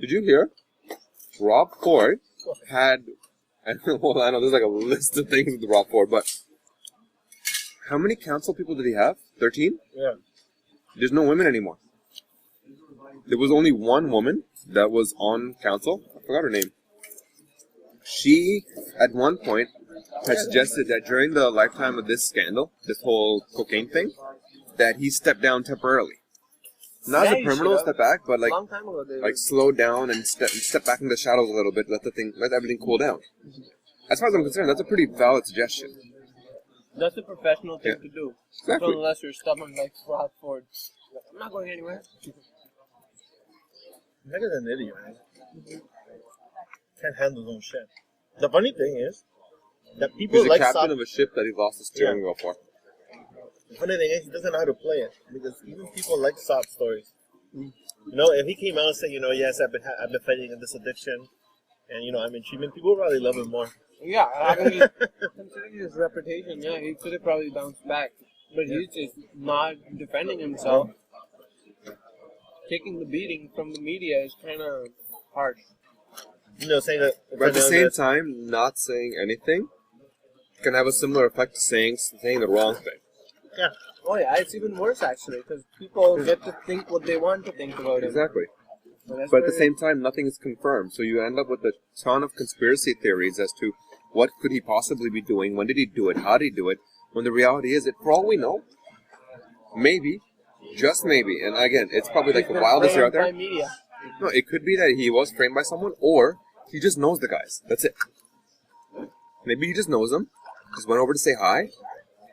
Did you hear? Rob Ford had, well, I know there's like a list of things with Rob Ford, but how many council people did he have? 13? Yeah. There's no women anymore. There was only one woman that was on council. I forgot her name. She, at one point, had suggested that during the lifetime of this scandal, this whole cocaine thing, that he stepped down temporarily. Not as a criminal step back, but like, long time ago, slow down and step back in the shadows a little bit, let everything cool down. As far as I'm concerned, that's a pretty valid suggestion. That's a professional thing to do. Exactly. So unless you're stubborn like Rob Ford. I'm not going anywhere. Nigga's an idiot, man. Can't handle his own shit. The funny thing is that people He's the like captain sob. of a ship that he lost the steering wheel for. The funny thing is he doesn't know how to play it because even people like sob stories. You know, if he came out and said, you know, yes, I've been fighting this addiction, and you know, I'm in treatment, people would probably love him more. Yeah, I mean, considering his reputation, yeah, he could have probably bounced back. But he's just not defending himself. Taking the beating from the media is kind of harsh. You know, saying that. But at the same time, not saying anything can have a similar effect to saying the wrong thing. Yeah. Oh yeah, it's even worse actually, because people get to think what they want to think about him. Exactly. But at the same time, nothing is confirmed, so you end up with a ton of conspiracy theories as to what could he possibly be doing, when did he do it, how did he do it, when the reality is, for all we know, maybe, just maybe, and again, it's probably like the wildest year out there. Media. No, it could be that he was framed by someone, or he just knows the guys. That's it. Maybe he just knows them, just went over to say hi,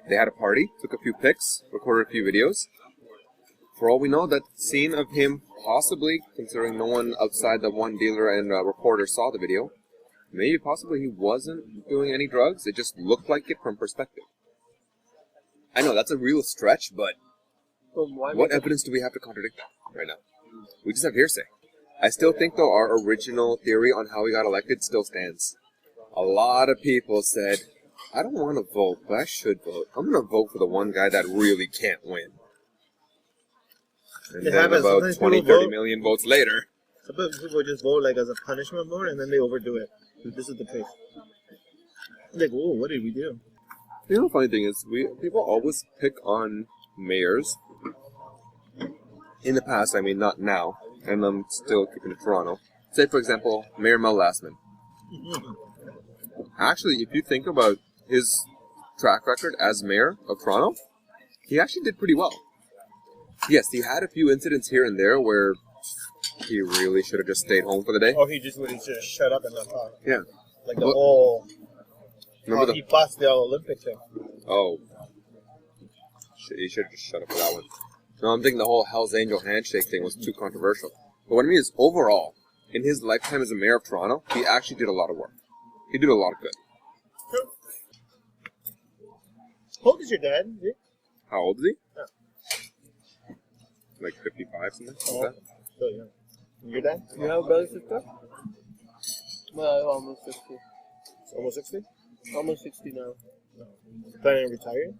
they had a party, took a few pics, recorded a few videos. For all we know, that scene of him possibly, considering no one outside the one dealer and reporter saw the video, maybe possibly he wasn't doing any drugs, it just looked like it from perspective. I know, that's a real stretch, but what evidence do we have to contradict that right now? We just have hearsay. I still think, though, our original theory on how he got elected still stands. A lot of people said, I don't want to vote, but I should vote. I'm going to vote for the one guy that really can't win. And then about 20, 30 million votes later. Some people just vote like as a punishment vote and then they overdo it. This is the case. Like, whoa, what did we do? You know, the funny thing is, people always pick on mayors. In the past, I mean, not now. And I'm still keeping it Toronto. Say, for example, Mayor Mel Lastman. Actually, if you think about his track record as mayor of Toronto, he actually did pretty well. Yes, he had a few incidents here and there where he really should have just stayed home for the day. Or he just would just shut up and not talk. Yeah. Like the whole... Remember he passed the Olympic thing. Oh. He should have just shut up for that one. No, I'm thinking the whole Hell's Angel handshake thing was too controversial. But what I mean is, overall, in his lifetime as a mayor of Toronto, he actually did a lot of work. He did a lot of good. How old is your dad? Is he? How old is he? Yeah. Like 55, something like that. So young. Your dad? You have a brother, sister? Well, almost 60. Almost 60? Almost 60 now. No. Planning on retiring?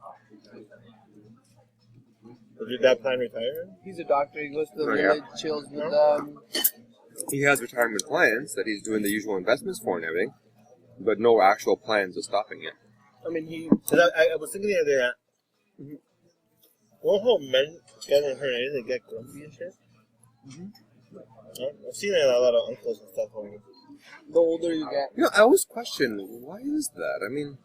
Does your dad plan on retiring? He's a doctor. He goes to the village, chills with He has retirement plans that he's doing the usual investments for and everything, but no actual plans of stopping it. I mean, he... I was thinking the other day, what how men get in her age, they get grumpy and shit? I've seen it in a lot of uncles and stuff. The older you get. You know, I always question, why is that? I mean,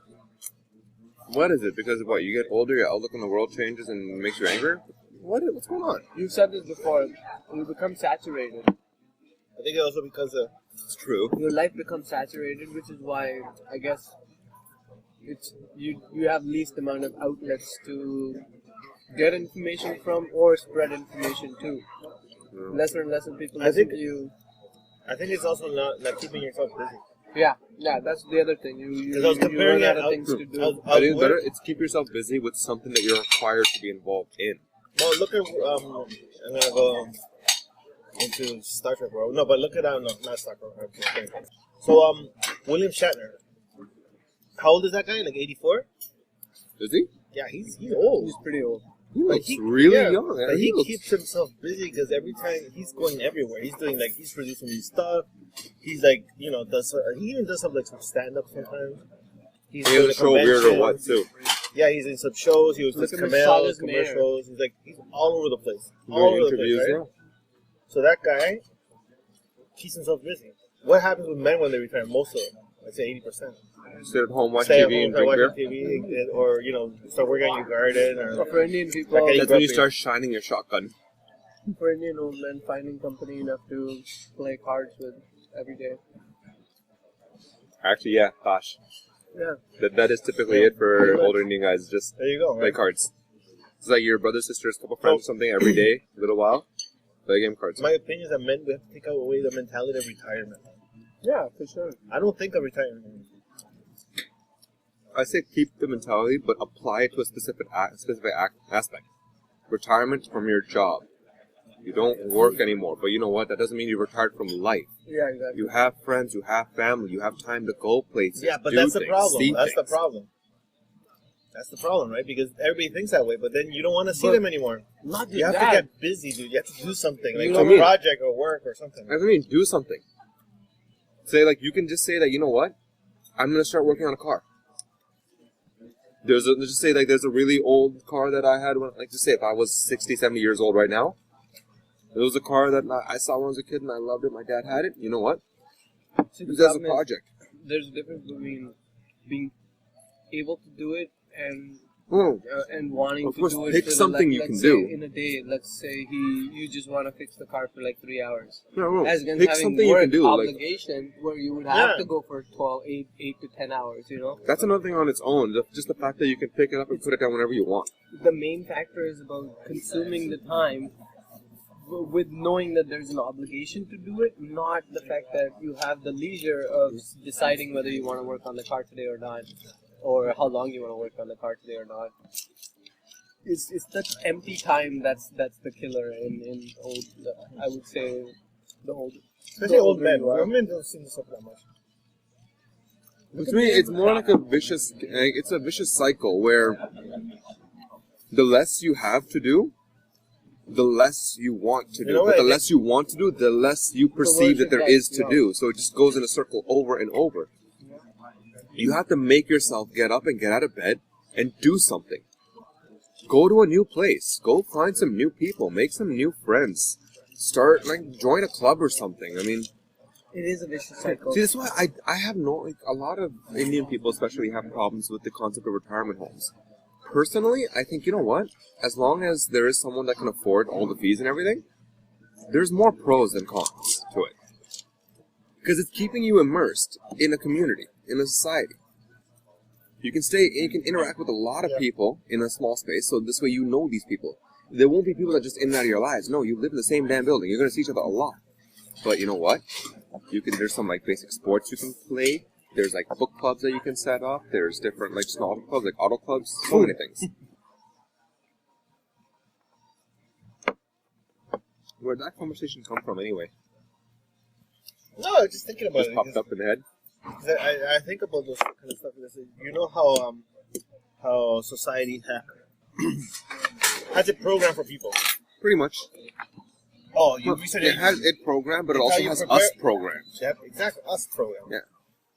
what is it? Because of what? You get older, your outlook on the world changes and makes you angry? What's going on? You've said this before. You become saturated. I think also because it's true. Your life becomes saturated, which is why I guess it's you have least amount of outlets to get information from or spread information to. Lesser and lesser people listen to you. I think it's also not keeping yourself busy. Yeah, that's the other thing. You comparing run out of things to do. I think better. It's keep yourself busy with something that you're required to be involved in. Well, look at I'm gonna go into Star Trek world. No, but look at not Star Trek. So William Shatner. How old is that guy? Like 84? Is he? Yeah, he's old. He's pretty old. He looks really young. But he keeps himself busy because every time he's going everywhere. He's doing he's producing new stuff. He's he even does some some stand up sometimes. He's doing a show weird or what too. Yeah, he's in some shows. He was with Camille commercials. He's all over the place. All over the place, right? So that guy keeps himself busy. What happens with men when they retire? Most of them, I'd say 80%. Sit at home, watch TV, and drink beer. TV, or start working on your garden. Or for Indian people, that's when you start shining your shotgun. For Indian old men, finding company enough to play cards with every day. Actually, yeah, gosh. Yeah. That is typically it for older Indian guys. Just there you go, play cards. It's like your brother, sisters, couple friends, something every day, a little while. Play game cards. My opinion is that men, we have to take away the mentality of retirement. Yeah, for sure. I don't think of retirement. I say keep the mentality, but apply it to a specific aspect. Retirement from your job. You don't work anymore, but you know what? That doesn't mean you're retired from life. Yeah, exactly. You have friends, you have family, you have time to go places. Yeah, but that's the problem. That's the problem. That's the problem, right? Because everybody thinks that way, but then you don't want to see them anymore. You have to get busy, dude. You have to do something, like a project or work or something. I mean, do something. Say, you can just say that, you know what? I'm going to start working on a car. Let's just say, there's a really old car that I had, just say if I was 60, 70 years old right now. It was a car that I saw when I was a kid and I loved it. My dad had it. You know what? Use it as a project. There's a difference between being able to do it and wanting to do it. Pick something you can do in a day. Let's say you just want to fix the car for 3 hours. No. As against pick having something you can do. Obligation where you would have to go for 8 to 10 hours. That's another thing on its own. Just the fact that you can pick it up and put it down whenever you want. The main factor is about consuming the time with knowing that there's an obligation to do it, not the fact that you have the leisure of deciding whether you want to work on the car today or not, or how long you want to work on the car today or not. It's that empty time that's the killer in old. I would say the old. Especially old men. Women don't seem to suffer that much. To me, it's more like a vicious. It's a vicious cycle where the less you have to do, the less you want to do. But the less you want to do, the less you perceive that there is to do. So it just goes in a circle over and over. You have to make yourself get up and get out of bed and do something. Go to a new place. Go find some new people. Make some new friends. Start, join a club or something. I mean, it is a vicious cycle. See, that's why I have a lot of Indian people especially have problems with the concept of retirement homes. Personally, I think, you know what? As long as there is someone that can afford all the fees and everything, there's more pros than cons to it. Because it's keeping you immersed in a community, in a society. You can interact with a lot of people in a small space, so this way you know these people. There won't be people that just in and out of your lives. No, you live in the same damn building. You're going to see each other a lot. But you know what? There's some basic sports you can play. There's book clubs that you can set up. There's different small clubs, auto clubs, so many things. Where'd that conversation come from anyway? No, just thinking about it. Just popped up in the head. I think about those kind of stuff. You know how society has a program for people. Pretty much. Oh, you said it has it programmed, but it also has us programmed. Yep, exactly, us programmed. Yeah.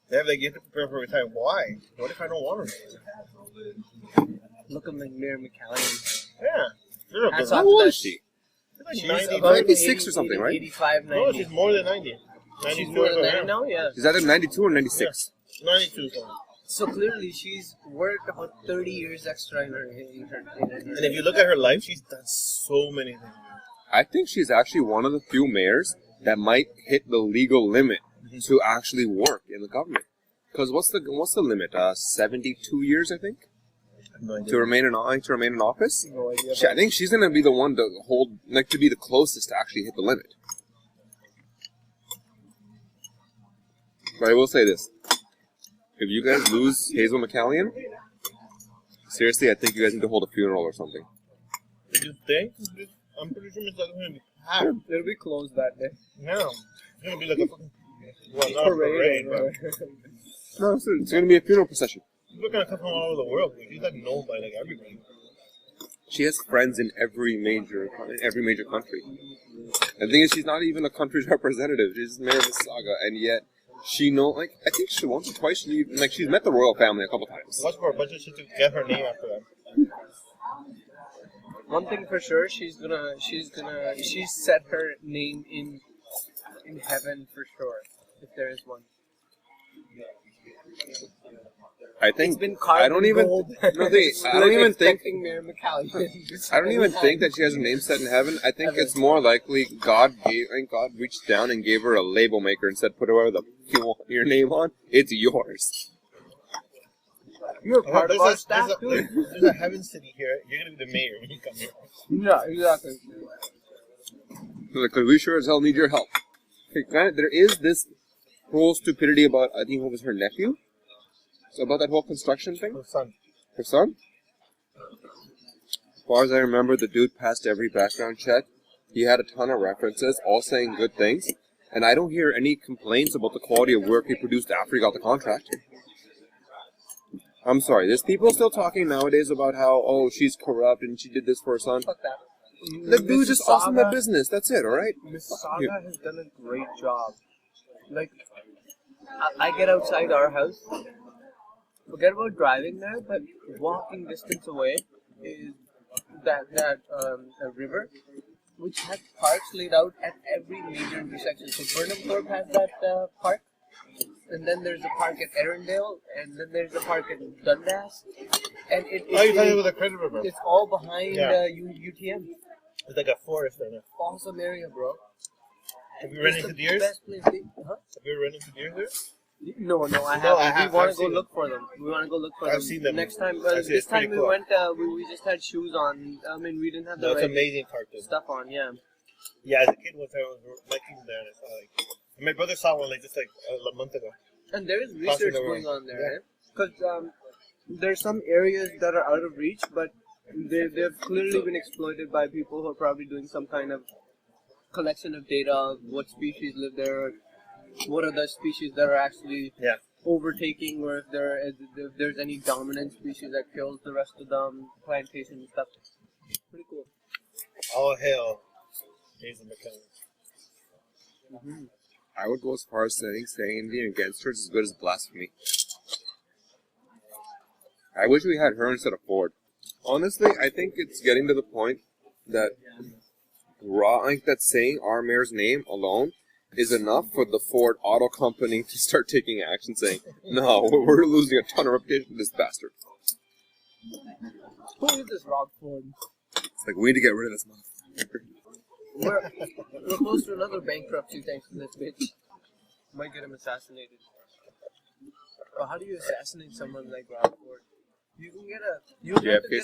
They have you have to prepare for retirement. Why? What if I don't want to? Looking like Mary McCallan. Yeah. How old is she? She's like 96 or something, right? 85, 90. No, she's more than 90. She's more than 90 now? Yeah. Is that at 92 or 96? Yeah. 92. So clearly she's worked about 30 years extra in her And if you look at her life, she's done so many things. I think she's actually one of the few mayors that might hit the legal limit to actually work in the government. Because what's the limit? 72 years, I think, no idea. to remain in office. No idea. I think she's gonna be the one to hold, to be the closest to actually hit the limit. But I will say this: if you guys lose Hazel McCallion, seriously, I think you guys need to hold a funeral or something. You think? I'm pretty sure it's going to be packed. It'll be closed that day. No. It's going to be like a fucking... Well, not parade, but... No, it's going to be a funeral procession. People are going to come from all over the world. She's known by everybody. She has friends in every major country. And the thing is, she's not even a country's representative. She's mayor of Mississauga, and yet she I think she once or twice she's met the royal family a couple times. Watch for a bunch of shit to get her name after them. One thing for sure, she's set her name in heaven for sure, if there is one. I think It's been carved I don't even gold. no, I don't even think Mayor McCallion. I don't even think that she has a name set in heaven. I think it's more likely God reached down and gave her a label maker and said, "Put whatever the you want your name on. It's yours." You're part of our staff, there's too. there's a heaven city here. You're gonna be the mayor when you come here. Yeah, exactly. Because we sure as hell need your help. Okay, granted, there is this whole stupidity about, I think it was her nephew. So about that whole construction thing. Her son. Her son? As far as I remember, the dude passed every background check. He had a ton of references, all saying good things. And I don't hear any complaints about the quality of work he produced after he got the contract. I'm sorry, there's people still talking nowadays about how, oh, she's corrupt and she did this for her son. Fuck that. The dude's just awesome at business, that's it, alright? Mississauga has done a great job. Like, I get outside our house, forget about driving there, but walking distance away is a river, which has parks laid out at every major intersection. So Burnham Thorpe has that park, and then there's a park at Erindale, and then there's a park at Dundas, and you're talking about the Credit River. It's all behind UTM. It's like a forest there. Awesome area, bro. Have you run into deers? Best place. Have you ever run into deers there? No, I haven't. We want to go seen look for them. We want to go look for them. I've seen them. Next time, It's time we cool. went, we just had shoes on. I mean, we didn't have the No, it's right amazing park there. stuff on. Yeah. Yeah, as a kid once I was biking there and I saw and my brother saw one just a month ago. And there is Crossing research the road. going on there, because there's some areas that are out of reach, but they've clearly been exploited by people who are probably doing some kind of collection of data of what species live there, what are the species that are actually overtaking, or if there's any dominant species that kills the rest of the plantation and stuff. Pretty cool. All hail, Jason McKellen. Mm-hmm. I would go as far as saying Indian against her is as good as blasphemy. I wish we had her instead of Ford. Honestly, I think it's getting to the point that that saying our mayor's name alone is enough for the Ford Auto Company to start taking action, saying, "No, we're losing a ton of reputation to this bastard." Who is this Rob Ford? It's like, we need to get rid of this motherfucker. We're close to another bankruptcy thanks to this bitch. Might get him assassinated. But how do you assassinate someone like Rob Ford? You can get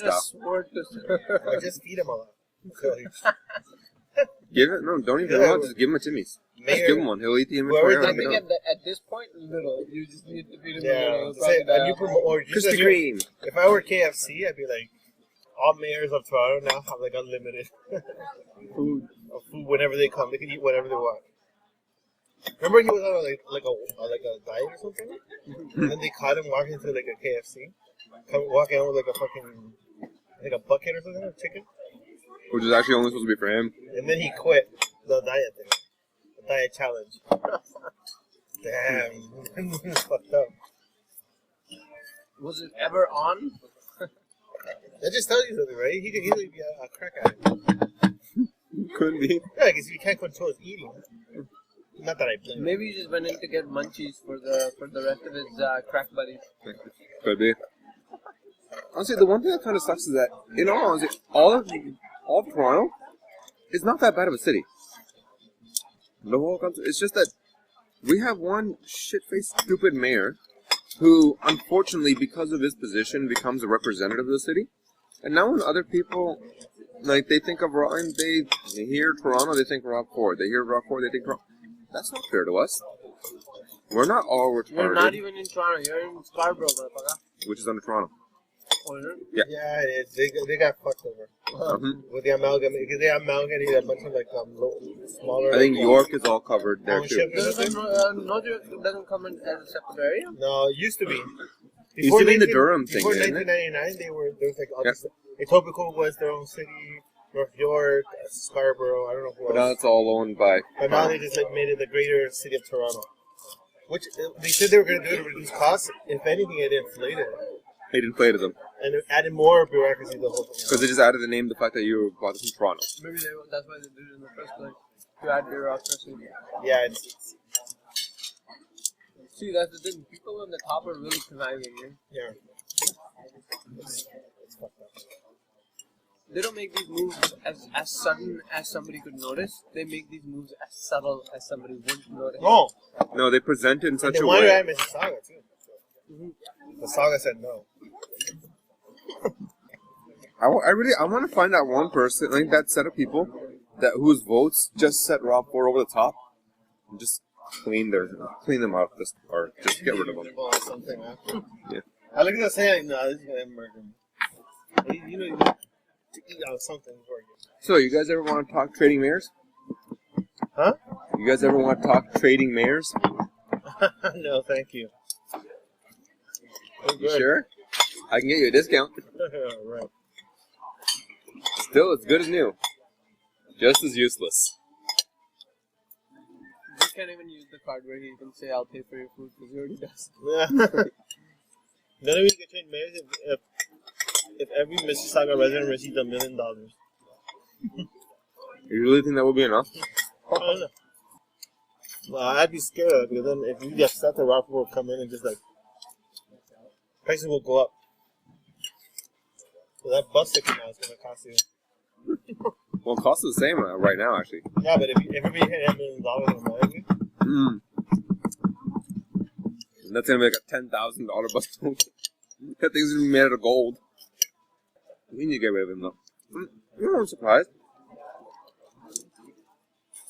a sword to Or just feed him a lot. Don't even just give him a Timmy's. Just give him one. He'll eat the inventory. I think at this point, little. You just need to feed him a little. Krispy Kreme. If I were KFC, I'd be like, all mayors of Toronto now have like unlimited food whenever they come. They can eat whatever they want. Remember he was on like a diet or something, and then they caught him walking to like a KFC, walking out with like a fucking a bucket or something of chicken, which is actually only supposed to be for him. and then he quit the diet thing, the diet challenge. Damn, fucked up. Was it ever on? That just tells you something, right? He could easily be a crack addict. Could be. Yeah, because he can't control his eating. Not that I blame him. Maybe he just went in to get munchies for the rest of his crack buddies. Could be. Honestly, the one thing that kind of sucks is that, in all honesty, all of Toronto is not that bad of a city. The whole country. It's just that we have one shit-faced, stupid mayor who, unfortunately, because of his position, becomes a representative of the city. And now when other people, like, they think of Ryan, they hear Toronto, they think Rob Ford. They hear Rob Ford, they think Toronto. That's not fair to us. We're not all retarded. You're not even in Toronto. You're in Scarborough, motherfucker. Which is under Toronto. Oh, is it? Yeah. Yeah, it is. They got fucked over. With the amalgam, because they amalgamated a bunch of like smaller. I think York is all covered there too. Doesn't come in as a separate area? No, it used to be. He's doing the Durham thing, Before isn't it? 1999, there was like all this. Etobicoke was their own city. North York, Scarborough. I don't know who But now else. it's all owned by. But now they just like made it the greater city of Toronto. Which they said they were going to do it to reduce costs. If anything, it inflated it. They inflated them And it added more bureaucracy to the whole thing. because they just added the name, the fact that you bought it from Toronto. Maybe that's why they did it in the first place. To add bureaucracy. Yeah, it's See, that's the thing. People on the top are really conniving, man. yeah. It's fucked up. They don't make these moves as sudden as somebody could notice. They make these moves as subtle as somebody wouldn't notice. No. No, they present it in such They a wanted to way. add Mississauga too. The Saga said no. I want to find that one person, like that set of people, that whose votes just set Rob Ford over the top, and just clean them out, just or just get rid of them. Or something. Huh? Yeah. I look at the saying, no, this is gonna murder me. You know, you have to eat out something before you. So, you guys ever want to talk trading mayors? Huh? You guys ever want to talk trading mayors? No, thank you. You sure? I can get you a discount. Right. Still as good as new. Just as useless. You can't even use the card where he can say, I'll pay for your food, because he already does. Yeah. None of you can change mayors if every Mississauga resident received $1 million. You really think that would be enough? I don't know. Well, I'd be scared of it because then if you get stuck, the Rockford will come in and just like prices will go up. So that bus ticket now is going to cost you. Well, it costs the same right now, actually. Yeah, but if everybody hit $1 million in Miami, And that's going to be like a $10,000 bus token. That thing's going to be made out of gold. We need to get rid of him, though. You know, I'm surprised.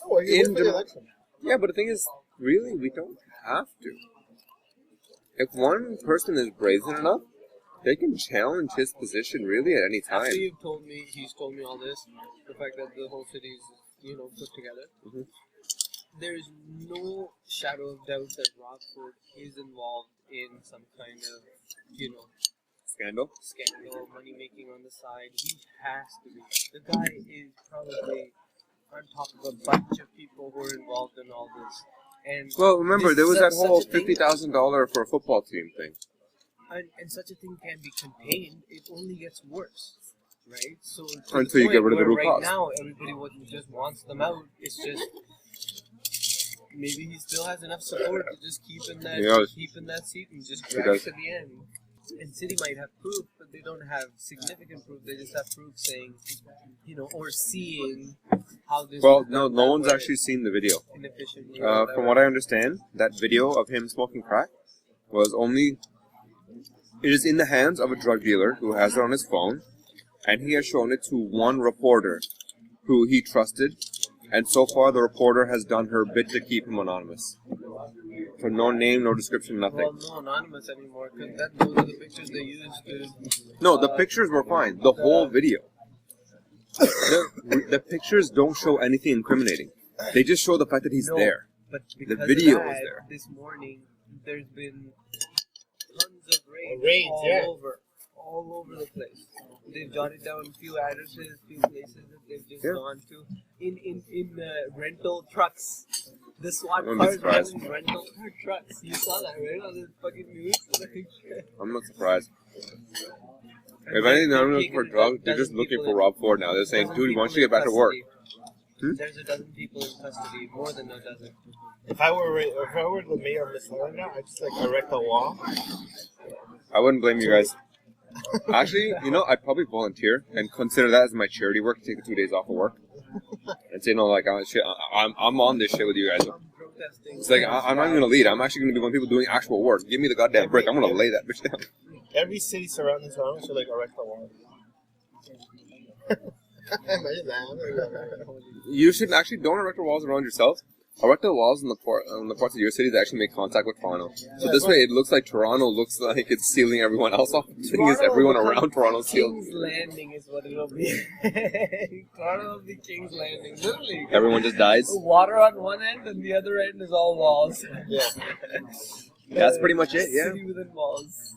oh, well, you win for the election. Yeah, but the thing is, really, we don't have to. If one person is brazen enough, they can challenge his position really at any time. After he's told me all this, the fact that the whole city is, put together, there is no shadow of doubt that Rockford is involved in some kind of, Scandal? scandal, money making on the side. He has to be. The guy is probably on top of a bunch of people who are involved in all this. And Well, remember, there was that whole such a thing- $50,000 for a football team thing. And such a thing can be contained, it only gets worse, right? So Until you get rid of the root right cause. now, everybody just wants them out. It's just maybe he still has enough support to just keep in that seat and just drag it to the end. And City might have proof, but they don't have significant proof. They just have proof saying, or seeing how this. Well, was no done that one's way actually seen the video. inefficiently. From what I understand, that video of him smoking crack was only... It is in the hands of a drug dealer who has it on his phone, and he has shown it to one reporter who he trusted, and so far the reporter has done her bit to keep him anonymous. So no name, no description, nothing. Well, no anonymous anymore, because those are the pictures they used to. No, the pictures were fine. The whole video. The pictures don't show anything incriminating. They just show the fact that he's there. But The because video of that, is there. This morning, there's been tons of Raids, all over the place. They've jotted down a few addresses, a few places that they've just gone to. In rental trucks. The SWAT Wouldn't be cars surprised. running rental trucks. You saw that, right? On the fucking news. I'm not surprised. If anything, they're not looking for drugs. They're just looking for Rob Ford now. They're saying, dude, we want you to get back to work. There's a dozen people in custody, more than a dozen. if I were the mayor of Mississauga now, I'd just like erect a wall. I wouldn't blame you guys. Actually, I'd probably volunteer and consider that as my charity work, take the 2 days off of work. And say, no, like, I'm on this shit with you guys. Protesting. It's like, I'm not even going to lead. I'm actually going to be one of the people doing actual work. Give me the goddamn brick. I'm going to lay that bitch down. Every city surrounding Toronto should like erect a wall. Imagine that. You should actually don't erect the walls around yourself. Erect the walls in the parts of your city that actually make contact with Toronto. So this way, it looks like Toronto looks like it's sealing everyone else off. The thing is, everyone around Toronto sealed. King's Landing is what it'll be. Toronto will be King's Landing, literally. Everyone just dies. Water on one end and the other end is all walls. Yeah. That's pretty much it. Yeah. City within walls.